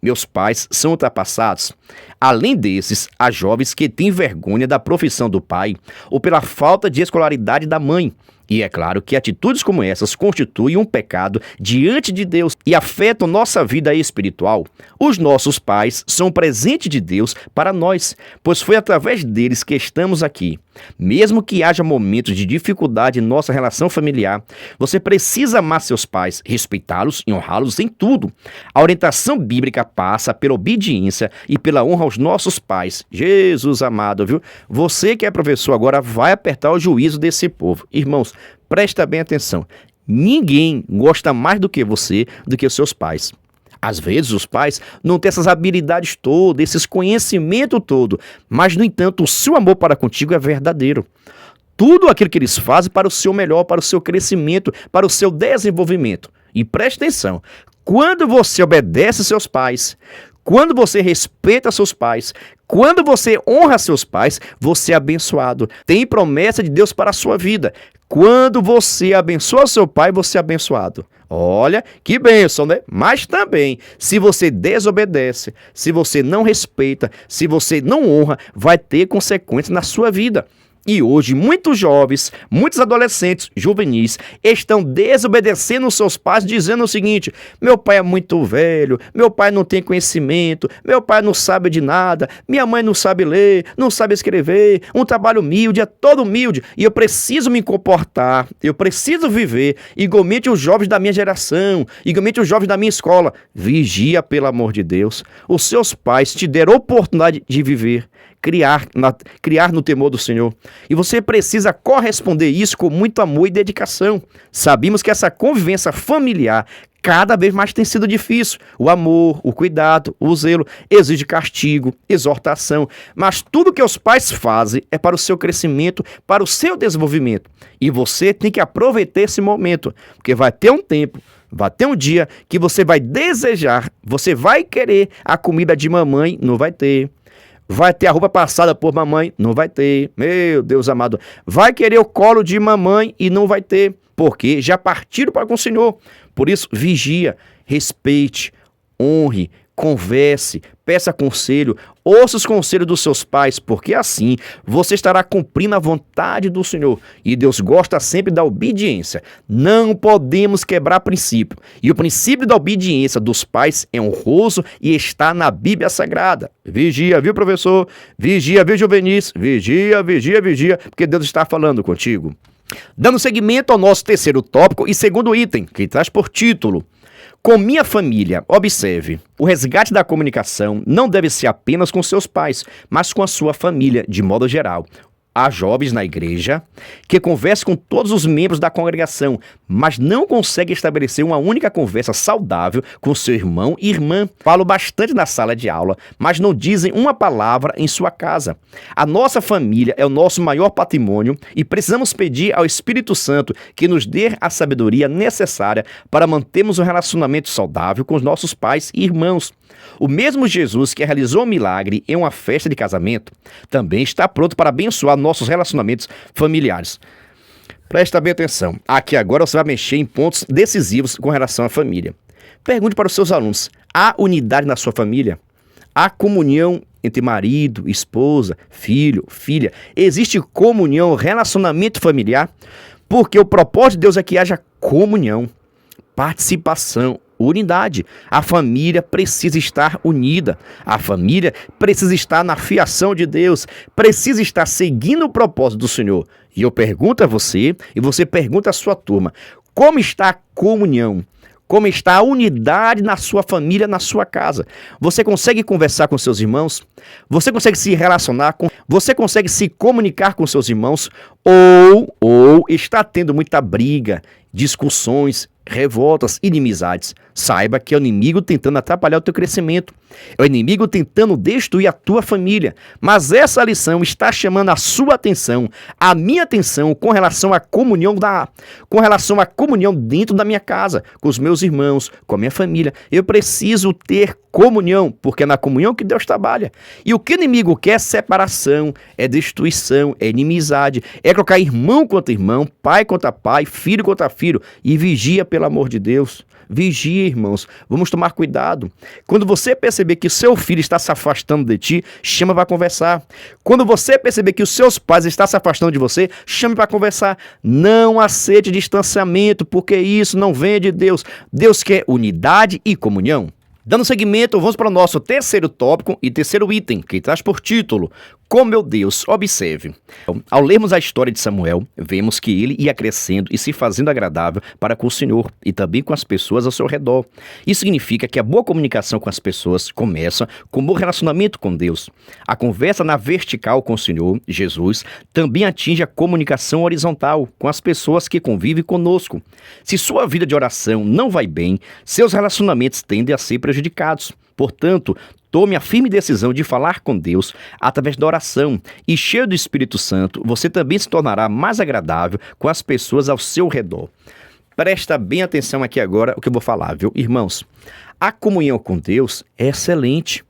meus pais são ultrapassados. Além desses, há jovens que têm vergonha da profissão do pai ou pela falta de escolaridade da mãe. E é claro que atitudes como essas constituem um pecado diante de Deus e afetam nossa vida espiritual. Os nossos pais são um presente de Deus para nós, pois foi através deles que estamos aqui. Mesmo que haja momentos de dificuldade em nossa relação familiar, você precisa amar seus pais, respeitá-los e honrá-los em tudo. A orientação bíblica passa pela obediência e pela honra aos nossos pais. Jesus amado, viu? Você que é professor agora vai apertar o juízo desse povo. Irmãos, presta bem atenção. Ninguém gosta mais do que você, do que os seus pais. Às vezes os pais não têm essas habilidades todas, esses conhecimentos todo, mas, no entanto, o seu amor para contigo é verdadeiro. Tudo aquilo que eles fazem para o seu melhor, para o seu crescimento, para o seu desenvolvimento. E preste atenção, quando você obedece seus pais, quando você respeita seus pais, quando você honra seus pais, você é abençoado. Tem promessa de Deus para a sua vida. Quando você abençoa seu pai, você é abençoado. Olha, que bênção, né? Mas também, se você desobedece, se você não respeita, se você não honra, vai ter consequências na sua vida. E hoje, muitos jovens, muitos adolescentes, juvenis, estão desobedecendo seus pais, dizendo o seguinte: meu pai é muito velho, meu pai não tem conhecimento, meu pai não sabe de nada, minha mãe não sabe ler, não sabe escrever, um trabalho humilde, é todo humilde, e eu preciso me comportar, eu preciso viver igualmente os jovens da minha geração, igualmente os jovens da minha escola. Vigia, pelo amor de Deus. Os seus pais te deram oportunidade de viver, criar no temor do Senhor. E você precisa corresponder isso com muito amor e dedicação. Sabemos que essa convivência familiar cada vez mais tem sido difícil. O amor, o cuidado, o zelo exige castigo, exortação. Mas tudo que os pais fazem é para o seu crescimento, para o seu desenvolvimento. E você tem que aproveitar esse momento, porque vai ter um tempo, vai ter um dia que você vai desejar, você vai querer a comida de mamãe, não vai ter. Vai ter a roupa passada por mamãe? Não vai ter. Meu Deus amado. Vai querer o colo de mamãe e não vai ter. Porque já partiram para com o Senhor. Por isso, vigia, respeite, honre, converse, peça conselho, ouça os conselhos dos seus pais, porque assim você estará cumprindo a vontade do Senhor. E Deus gosta sempre da obediência. Não podemos quebrar princípio. E o princípio da obediência dos pais é honroso e está na Bíblia Sagrada. Vigia, viu, professor? Vigia, viu, juvenis? Vigia, vigia, vigia, porque Deus está falando contigo. Dando seguimento ao nosso terceiro tópico e segundo item, que traz por título: com minha família. Observe, o resgate da comunicação não deve ser apenas com seus pais, mas com a sua família, de modo geral. Há jovens na igreja que conversam com todos os membros da congregação, mas não conseguem estabelecer uma única conversa saudável com seu irmão e irmã. Falam bastante na sala de aula, mas não dizem uma palavra em sua casa. A nossa família é o nosso maior patrimônio e precisamos pedir ao Espírito Santo que nos dê a sabedoria necessária para mantermos um relacionamento saudável com os nossos pais e irmãos. O mesmo Jesus que realizou um milagre em uma festa de casamento também está pronto para abençoar nossos relacionamentos familiares. Presta bem atenção. Aqui agora você vai mexer em pontos decisivos com relação à família. Pergunte para os seus alunos: há unidade na sua família? Há comunhão entre marido, esposa, filho, filha? Existe comunhão, relacionamento familiar? Porque o propósito de Deus é que haja comunhão, participação, unidade. A família precisa estar unida. A família precisa estar na fiação de Deus. Precisa estar seguindo o propósito do Senhor. E eu pergunto a você, e você pergunta à sua turma: como está a comunhão? Como está a unidade na sua família, na sua casa? Você consegue conversar com seus irmãos? Você consegue se relacionar com... Você consegue se comunicar com seus irmãos ou está tendo muita briga, discussões, revoltas, inimizades? Saiba que é o inimigo tentando atrapalhar o teu crescimento. É o inimigo tentando destruir a tua família. Mas essa lição está chamando a sua atenção, a minha atenção com relação à comunhão dentro da minha casa, com os meus irmãos, com a minha família. Eu preciso ter comunhão, porque é na comunhão que Deus trabalha. E o que o inimigo quer é separação, é destruição, é inimizade, é colocar irmão contra irmão, pai contra pai, filho contra filho. E vigia, pelo amor de Deus. Vigia, irmãos. Vamos tomar cuidado. Quando você perceber que o seu filho está se afastando de ti, chama para conversar. Quando você perceber que os seus pais estão se afastando de você, chame para conversar. Não aceite distanciamento, porque isso não vem de Deus. Deus quer unidade e comunhão. Dando seguimento, vamos para o nosso terceiro tópico e terceiro item, que traz por título: Com meu Deus. Observe. Ao lermos a história de Samuel, vemos que ele ia crescendo e se fazendo agradável para com o Senhor e também com as pessoas ao seu redor. Isso significa que a boa comunicação com as pessoas começa com um bom relacionamento com Deus. A conversa na vertical com o Senhor, Jesus, também atinge a comunicação horizontal com as pessoas que convivem conosco. Se sua vida de oração não vai bem, seus relacionamentos tendem a ser prejudicados. Portanto, tome a firme decisão de falar com Deus através da oração e, cheio do Espírito Santo, você também se tornará mais agradável com as pessoas ao seu redor. Presta bem atenção aqui agora o que eu vou falar, viu? Irmãos, a comunhão com Deus é excelente.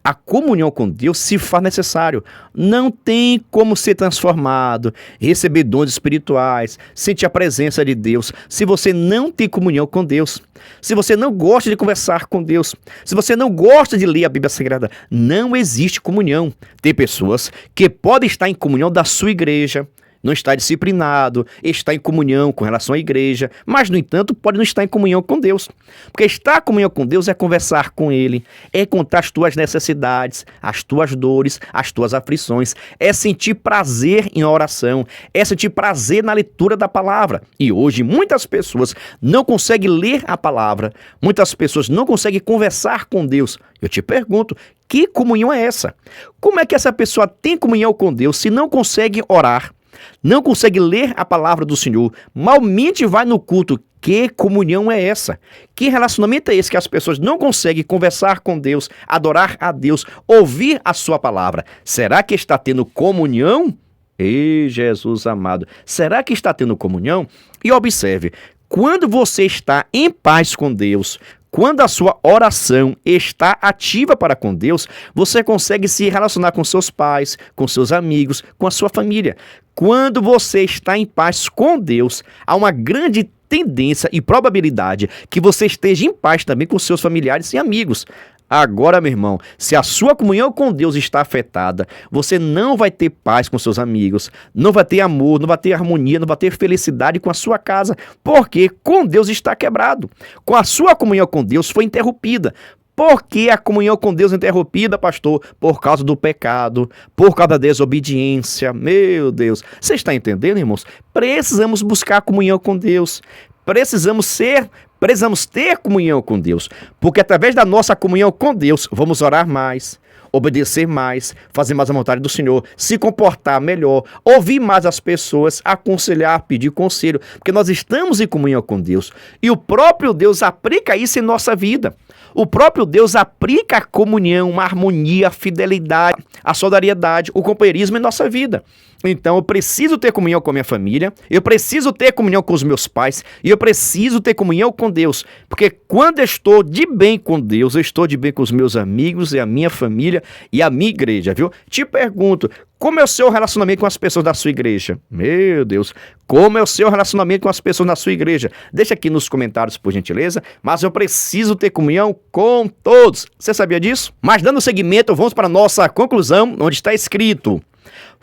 A comunhão com Deus se faz necessário. Não tem como ser transformado, receber dons espirituais, sentir a presença de Deus, se você não tem comunhão com Deus. Se você não gosta de conversar com Deus, se você não gosta de ler a Bíblia Sagrada, não existe comunhão. Tem pessoas que podem estar em comunhão da sua igreja, não está disciplinado, está em comunhão com relação à igreja, mas, no entanto, pode não estar em comunhão com Deus. Porque estar em comunhão com Deus é conversar com Ele, é contar as tuas necessidades, as tuas dores, as tuas aflições, é sentir prazer em oração, é sentir prazer na leitura da palavra. E hoje, muitas pessoas não conseguem ler a palavra, muitas pessoas não conseguem conversar com Deus. Eu te pergunto, que comunhão é essa? Como é que essa pessoa tem comunhão com Deus se não consegue orar? Não consegue ler a palavra do Senhor, malmente vai no culto? Que comunhão é essa? Que relacionamento é esse que as pessoas não conseguem conversar com Deus, adorar a Deus, ouvir a sua palavra? Será que está tendo comunhão? Ei, Jesus amado, será que está tendo comunhão? E observe, quando você está em paz com Deus, quando a sua oração está ativa para com Deus, você consegue se relacionar com seus pais, com seus amigos, com a sua família. Quando você está em paz com Deus, há uma grande tendência e probabilidade que você esteja em paz também com seus familiares e amigos. Agora, meu irmão, se a sua comunhão com Deus está afetada, você não vai ter paz com seus amigos, não vai ter amor, não vai ter harmonia, não vai ter felicidade com a sua casa, porque com Deus está quebrado. Com a sua comunhão com Deus foi interrompida. Por que a comunhão com Deus é interrompida, pastor? Por causa do pecado, por causa da desobediência. Meu Deus, você está entendendo, irmãos? Precisamos buscar a comunhão com Deus. Precisamos ter comunhão com Deus, porque através da nossa comunhão com Deus, vamos orar mais, obedecer mais, fazer mais a vontade do Senhor, se comportar melhor, ouvir mais as pessoas, aconselhar, pedir conselho, porque nós estamos em comunhão com Deus. E o próprio Deus aplica isso em nossa vida. O próprio Deus aplica a comunhão, a harmonia, a fidelidade, a solidariedade, o companheirismo em nossa vida. Então eu preciso ter comunhão com a minha família, eu preciso ter comunhão com os meus pais e eu preciso ter comunhão com Deus. Porque quando eu estou de bem com Deus, eu estou de bem com os meus amigos e a minha família e a minha igreja, viu? Te pergunto, como é o seu relacionamento com as pessoas da sua igreja? Meu Deus, como é o seu relacionamento com as pessoas da sua igreja? Deixa aqui nos comentários, por gentileza, mas eu preciso ter comunhão com todos. Você sabia disso? Mas dando seguimento, vamos para a nossa conclusão, onde está escrito: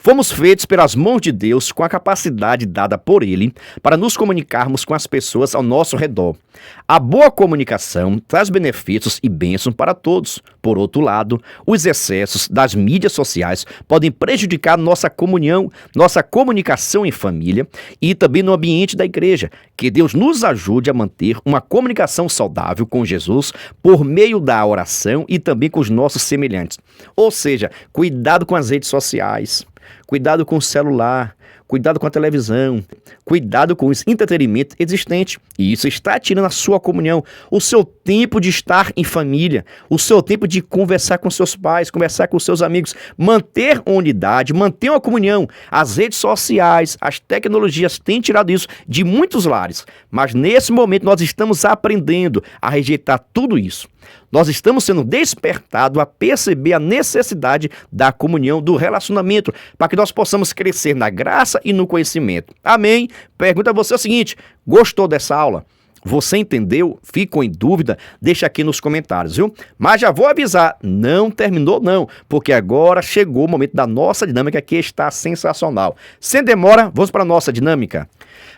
Fomos feitos pelas mãos de Deus com a capacidade dada por Ele para nos comunicarmos com as pessoas ao nosso redor. A boa comunicação traz benefícios e bênçãos para todos. Por outro lado, os excessos das mídias sociais podem prejudicar nossa comunhão, nossa comunicação em família e também no ambiente da igreja. Que Deus nos ajude a manter uma comunicação saudável com Jesus por meio da oração e também com os nossos semelhantes. Ou seja, cuidado com as redes sociais. Cuidado com o celular, cuidado com a televisão, cuidado com o entretenimento existente. E isso está tirando a sua comunhão, o seu tempo de estar em família, o seu tempo de conversar com seus pais, conversar com seus amigos, manter uma unidade, manter uma comunhão. As redes sociais, as tecnologias têm tirado isso de muitos lares. Mas nesse momento nós estamos aprendendo a rejeitar tudo isso. Nós estamos sendo despertados a perceber a necessidade da comunhão, do relacionamento, para que nós possamos crescer na graça e no conhecimento. Amém? Pergunta a você o seguinte: gostou dessa aula? Você entendeu? Ficou em dúvida? Deixa aqui nos comentários, viu? Mas já vou avisar, não terminou não, porque agora chegou o momento da nossa dinâmica que está sensacional. Sem demora, vamos para a nossa dinâmica.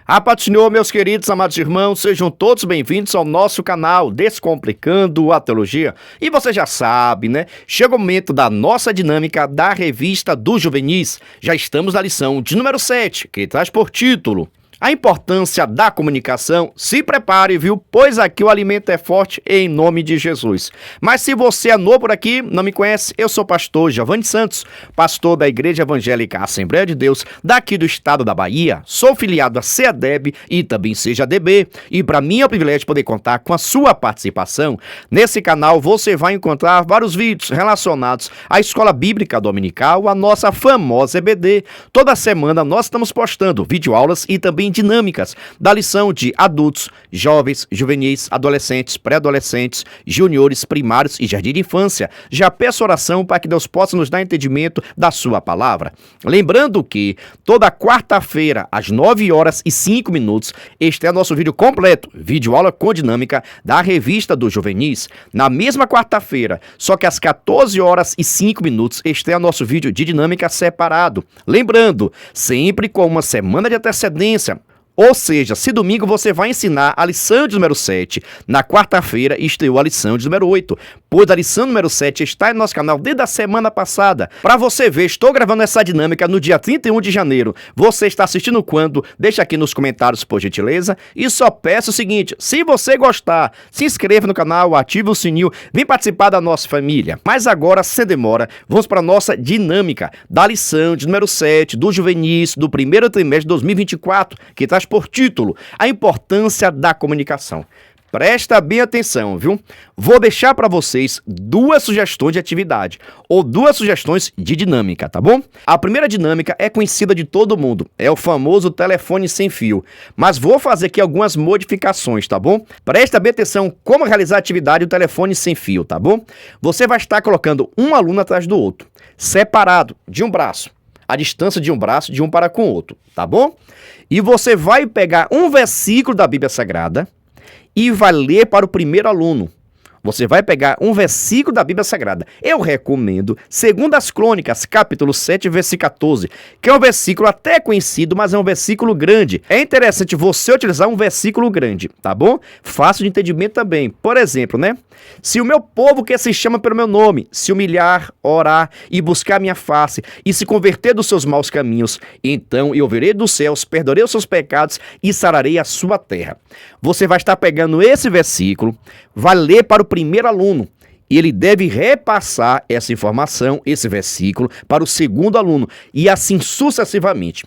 A paz do Senhor, meus queridos, amados irmãos, sejam todos bem-vindos ao nosso canal Descomplicando a Teologia. E você já sabe, né? Chega o momento da nossa dinâmica da Revista dos Juvenis. Já estamos na lição de número 7, que traz por título A Importância da Comunicação. Se prepare, viu? Pois aqui o alimento é forte em nome de Jesus. Mas se você é novo por aqui, não me conhece, eu sou o pastor Giovanni Santos, pastor da Igreja Evangélica Assembleia de Deus, daqui do estado da Bahia. Sou filiado a CEADEB e também CEADB. E para mim é um privilégio poder contar com a sua participação. Nesse canal você vai encontrar vários vídeos relacionados à Escola Bíblica Dominical, a nossa famosa EBD. Toda semana nós estamos postando videoaulas e também dinâmicas da lição de adultos, jovens, juvenis, adolescentes, pré-adolescentes, juniores, primários e jardim de infância. Já peço oração para que Deus possa nos dar entendimento da sua palavra. Lembrando que toda quarta-feira, às 9h05, este é nosso vídeo completo, videoaula com dinâmica da Revista dos Juvenis. Na mesma quarta-feira, só que às 14h05, este é nosso vídeo de dinâmica separado. Lembrando, sempre com uma semana de antecedência. Ou seja, se domingo você vai ensinar a lição de número 7, na quarta-feira estreou a lição de número 8, pois a lição número 7 está no nosso canal desde a semana passada. Para você ver, estou gravando essa dinâmica no dia 31 de janeiro. Você está assistindo quando? Deixa aqui nos comentários, por gentileza. E só peço o seguinte, se você gostar, se inscreva no canal, ative o sininho, vem participar da nossa família. Mas agora, sem demora, vamos para a nossa dinâmica da lição de número 7, do juvenis, do primeiro trimestre de 2024, que traz por título A Importância da Comunicação. Presta bem atenção, viu? Vou deixar para vocês duas sugestões de atividade ou duas sugestões de dinâmica, tá bom? A primeira dinâmica é conhecida de todo mundo, é o famoso telefone sem fio, mas vou fazer aqui algumas modificações, tá bom? Presta bem atenção como realizar a atividade do telefone sem fio, tá bom? Você vai estar colocando um aluno atrás do outro, separado de um braço, a distância de um braço de um para com o outro, tá bom? E você vai pegar um versículo da Bíblia Sagrada e vai ler para o primeiro aluno. Você vai pegar um versículo da Bíblia Sagrada. Eu recomendo 2 Crônicas, capítulo 7, versículo 14, que é um versículo até conhecido, mas é um versículo grande. É interessante você utilizar um versículo grande, tá bom? Fácil de entendimento também. Por exemplo, né? Se o meu povo que se chama pelo meu nome, se humilhar, orar e buscar a minha face e se converter dos seus maus caminhos, então eu virei dos céus, perdoarei os seus pecados e sararei a sua terra. Você vai estar pegando esse versículo, vai ler para o primeiro aluno. E ele deve repassar essa informação, esse versículo, para o segundo aluno. E assim sucessivamente.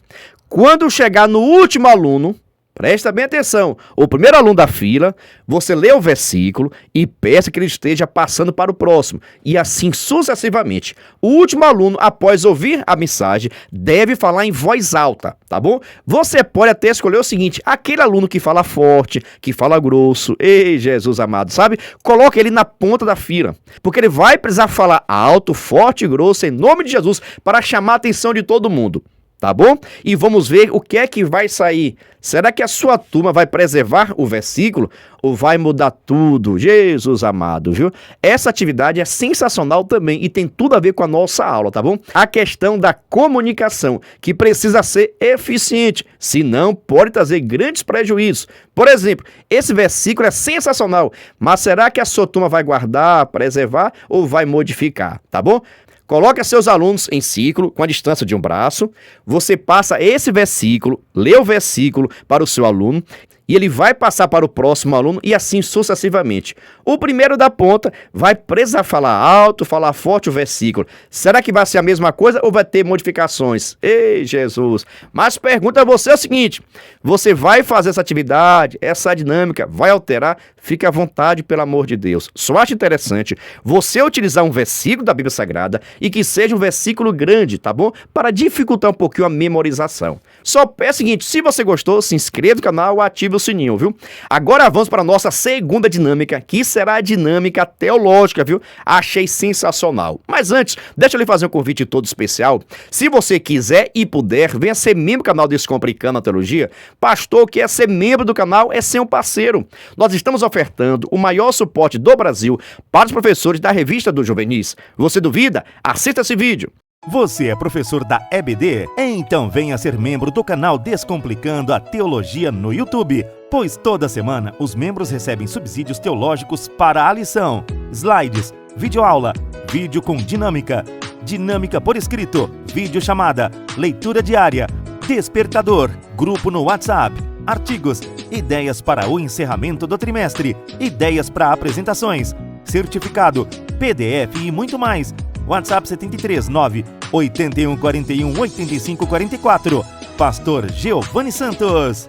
Quando chegar no último aluno, presta bem atenção, o primeiro aluno da fila, você lê o versículo e peça que ele esteja passando para o próximo. E assim sucessivamente. O último aluno, após ouvir a mensagem, deve falar em voz alta, tá bom? Você pode até escolher o seguinte, aquele aluno que fala forte, que fala grosso, ei Jesus amado, sabe? Coloque ele na ponta da fila, porque ele vai precisar falar alto, forte e grosso em nome de Jesus para chamar a atenção de todo mundo. Tá bom? E vamos ver o que é que vai sair. Será que a sua turma vai preservar o versículo ou vai mudar tudo? Jesus amado, viu? Essa atividade é sensacional também e tem tudo a ver com a nossa aula, tá bom? A questão da comunicação, que precisa ser eficiente, senão pode trazer grandes prejuízos. Por exemplo, esse versículo é sensacional, mas será que a sua turma vai guardar, preservar ou vai modificar, tá bom? Coloque seus alunos em círculo com a distância de um braço, você passa esse versículo, lê o versículo para o seu aluno e ele vai passar para o próximo aluno e assim sucessivamente. O primeiro da ponta vai precisar falar alto, falar forte o versículo. Será que vai ser a mesma coisa ou vai ter modificações? Ei, Jesus! Mas pergunta a você o seguinte, você vai fazer essa atividade, essa dinâmica, vai alterar? Fique à vontade, pelo amor de Deus. Só acho interessante você utilizar um versículo da Bíblia Sagrada e que seja um versículo grande, tá bom? Para dificultar um pouquinho a memorização. Só é o seguinte, se você gostou, se inscreva no canal, ative o sininho, viu? Agora vamos para a nossa segunda dinâmica, que será a dinâmica teológica, viu? Achei sensacional. Mas antes, deixa eu lhe fazer um convite todo especial. Se você quiser e puder, venha ser membro do canal Descomplicando a Teologia. Pastor, que é ser membro do canal é ser um parceiro. Nós estamos ofertando o maior suporte do Brasil para os professores da Revista dos Juvenis. Você duvida? Assista esse vídeo. Você é professor da EBD? Então venha ser membro do canal Descomplicando a Teologia no YouTube, pois toda semana os membros recebem subsídios teológicos para a lição, slides, videoaula, vídeo com dinâmica, dinâmica por escrito, videochamada, leitura diária, despertador, grupo no WhatsApp, artigos, ideias para o encerramento do trimestre, ideias para apresentações, certificado, PDF e muito mais. WhatsApp 73 9 81 41 85 44. Pastor Giovanni Santos.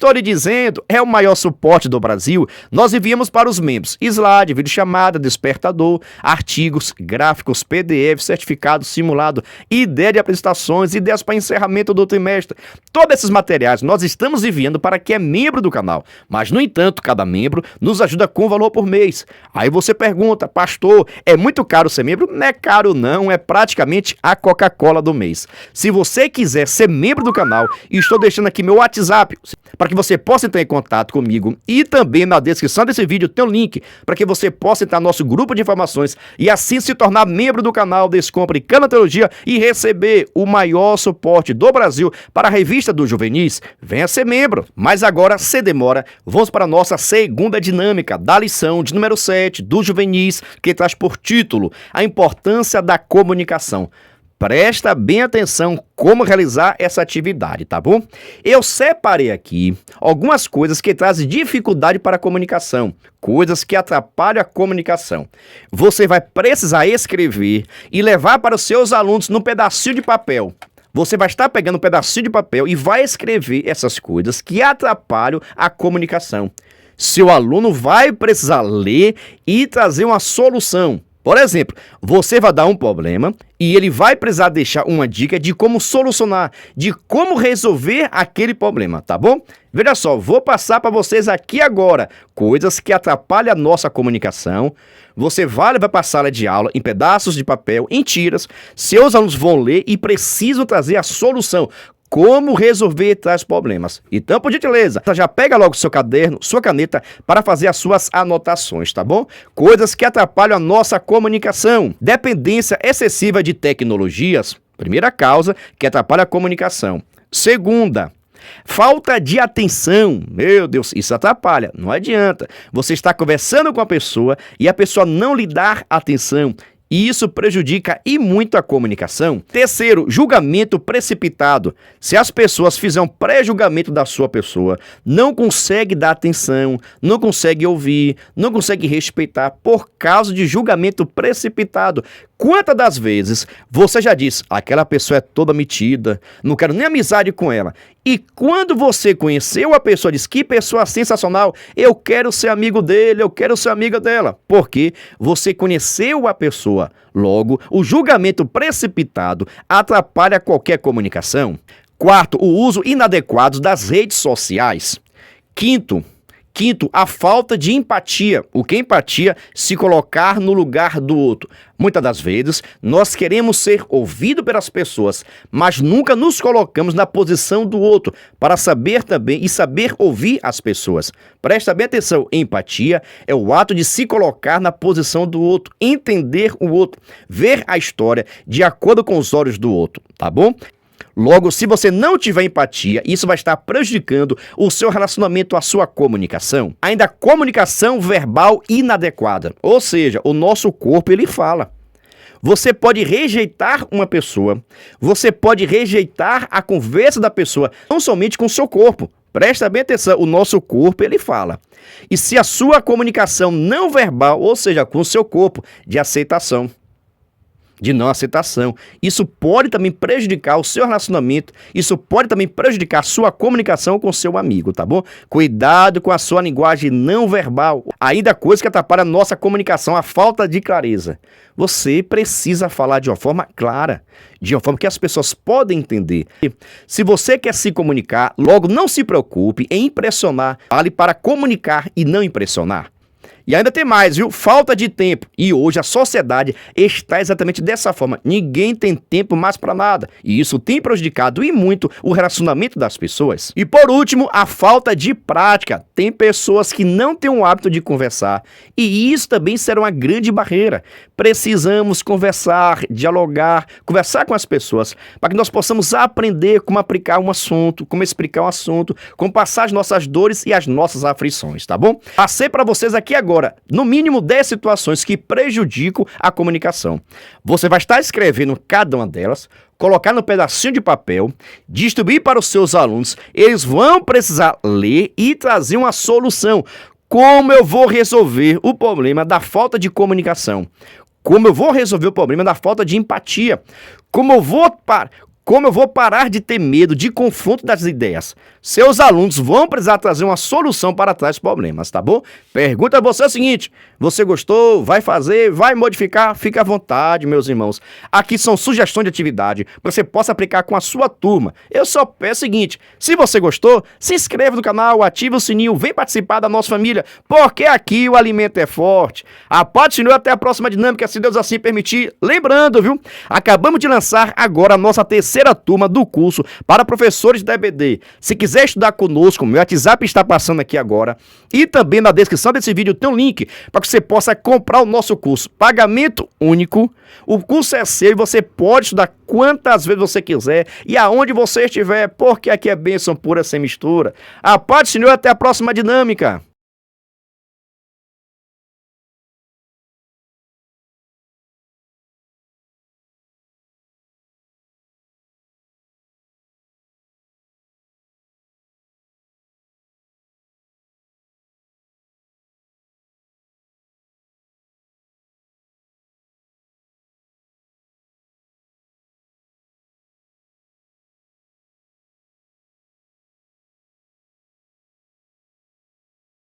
Estou lhe dizendo, é o maior suporte do Brasil. Nós enviamos para os membros slide, videochamada, despertador, artigos, gráficos, PDF, certificado, simulado, ideia de apresentações, ideias para encerramento do trimestre. Todos esses materiais nós estamos enviando para quem é membro do canal. Mas, no entanto, cada membro nos ajuda com valor por mês. Aí você pergunta, pastor, é muito caro ser membro? Não é caro não, é praticamente a Coca-Cola do mês. Se você quiser ser membro do canal, estou deixando aqui meu WhatsApp, para que você possa entrar em contato comigo e também na descrição desse vídeo tem um link para que você possa entrar no nosso grupo de informações e assim se tornar membro do canal Descomplicando a Teologia e receber o maior suporte do Brasil para a Revista dos Juvenis. Venha ser membro. Mas agora, sem demora, vamos para a nossa segunda dinâmica da lição de número 7 dos Juvenis, que traz por título a importância da comunicação. Presta bem atenção como realizar essa atividade, tá bom? Eu separei aqui algumas coisas que trazem dificuldade para a comunicação, coisas que atrapalham a comunicação. Você vai precisar escrever e levar para os seus alunos num pedacinho de papel. Você vai estar pegando um pedacinho de papel e vai escrever essas coisas que atrapalham a comunicação. Seu aluno vai precisar ler e trazer uma solução. Por exemplo, você vai dar um problema e ele vai precisar deixar uma dica de como solucionar, de como resolver aquele problema, tá bom? Veja só, vou passar para vocês aqui agora coisas que atrapalham a nossa comunicação. Você vai levar para a sala de aula em pedaços de papel, em tiras. Seus alunos vão ler e precisam trazer a solução. Como resolver tais problemas. Então, por gentileza, já pega logo seu caderno, sua caneta, para fazer as suas anotações, tá bom? Coisas que atrapalham a nossa comunicação. Dependência excessiva de tecnologias, primeira causa que atrapalha a comunicação. Segunda, falta de atenção. Meu Deus, isso atrapalha, não adianta. Você está conversando com a pessoa e a pessoa não lhe dá atenção. E isso prejudica e muito a comunicação. Terceiro, julgamento precipitado. Se as pessoas fizerem um pré-julgamento da sua pessoa, não consegue dar atenção, não consegue ouvir, não consegue respeitar por causa de julgamento precipitado. Quantas das vezes você já disse, aquela pessoa é toda metida, não quero nem amizade com ela. E quando você conheceu a pessoa, diz, que pessoa sensacional, eu quero ser amigo dele, eu quero ser amiga dela. Porque você conheceu a pessoa. Logo, o julgamento precipitado atrapalha qualquer comunicação. Quarto, o uso inadequado das redes sociais. Quinto, Quinto, a falta de empatia. O que é empatia? Se colocar no lugar do outro. Muitas das vezes, nós queremos ser ouvidos pelas pessoas, mas nunca nos colocamos na posição do outro para saber também e saber ouvir as pessoas. Presta bem atenção, empatia é o ato de se colocar na posição do outro, entender o outro, ver a história de acordo com os olhos do outro, tá bom? Logo, se você não tiver empatia, isso vai estar prejudicando o seu relacionamento, a sua comunicação. Ainda a comunicação verbal inadequada, ou seja, o nosso corpo ele fala. Você pode rejeitar uma pessoa, você pode rejeitar a conversa da pessoa, não somente com o seu corpo. Presta bem atenção, o nosso corpo ele fala. E se a sua comunicação não verbal, ou seja, com o seu corpo, de aceitação, de não aceitação. Isso pode também prejudicar o seu relacionamento, isso pode também prejudicar a sua comunicação com o seu amigo, tá bom? Cuidado com a sua linguagem não verbal. Ainda coisa que atrapalha a nossa comunicação, a falta de clareza. Você precisa falar de uma forma clara, de uma forma que as pessoas podem entender. Se você quer se comunicar, logo não se preocupe em impressionar, fale para comunicar e não impressionar. E ainda tem mais, viu? Falta de tempo. E hoje a sociedade está exatamente dessa forma. Ninguém tem tempo mais para nada. E isso tem prejudicado e muito o relacionamento das pessoas. E por último, a falta de prática. Tem pessoas que não têm o hábito de conversar. E isso também será uma grande barreira. Precisamos conversar, dialogar, conversar com as pessoas para que nós possamos aprender como aplicar um assunto, como explicar um assunto, como passar as nossas dores e as nossas aflições, tá bom? Passei para vocês aqui agora, no mínimo 10 situações que prejudicam a comunicação. Você vai estar escrevendo cada uma delas, colocar no pedacinho de papel, distribuir para os seus alunos, eles vão precisar ler e trazer uma solução. Como eu vou resolver o problema da falta de comunicação? Como eu vou resolver o problema da falta de empatia? Como eu vou parar de ter medo de confronto das ideias? Seus alunos vão precisar trazer uma solução para trás dos problemas, tá bom? Pergunta a você o seguinte: você gostou? Vai fazer? Vai modificar? Fica à vontade, meus irmãos. Aqui são sugestões de atividade para você possa aplicar com a sua turma. Eu só peço o seguinte: se você gostou, se inscreva no canal, ative o sininho, vem participar da nossa família, porque aqui o alimento é forte. A paz do Senhor, até a próxima dinâmica, se Deus assim permitir. Lembrando, viu? Acabamos de lançar agora a nossa terceira turma do curso para professores da EBD. Se quiser estudar conosco, meu WhatsApp está passando aqui agora e também na descrição desse vídeo tem um link para que você possa comprar o nosso curso. Pagamento único, o curso é seu e você pode estudar quantas vezes você quiser e aonde você estiver, porque aqui é bênção pura sem mistura. A paz do Senhor, até a próxima dinâmica.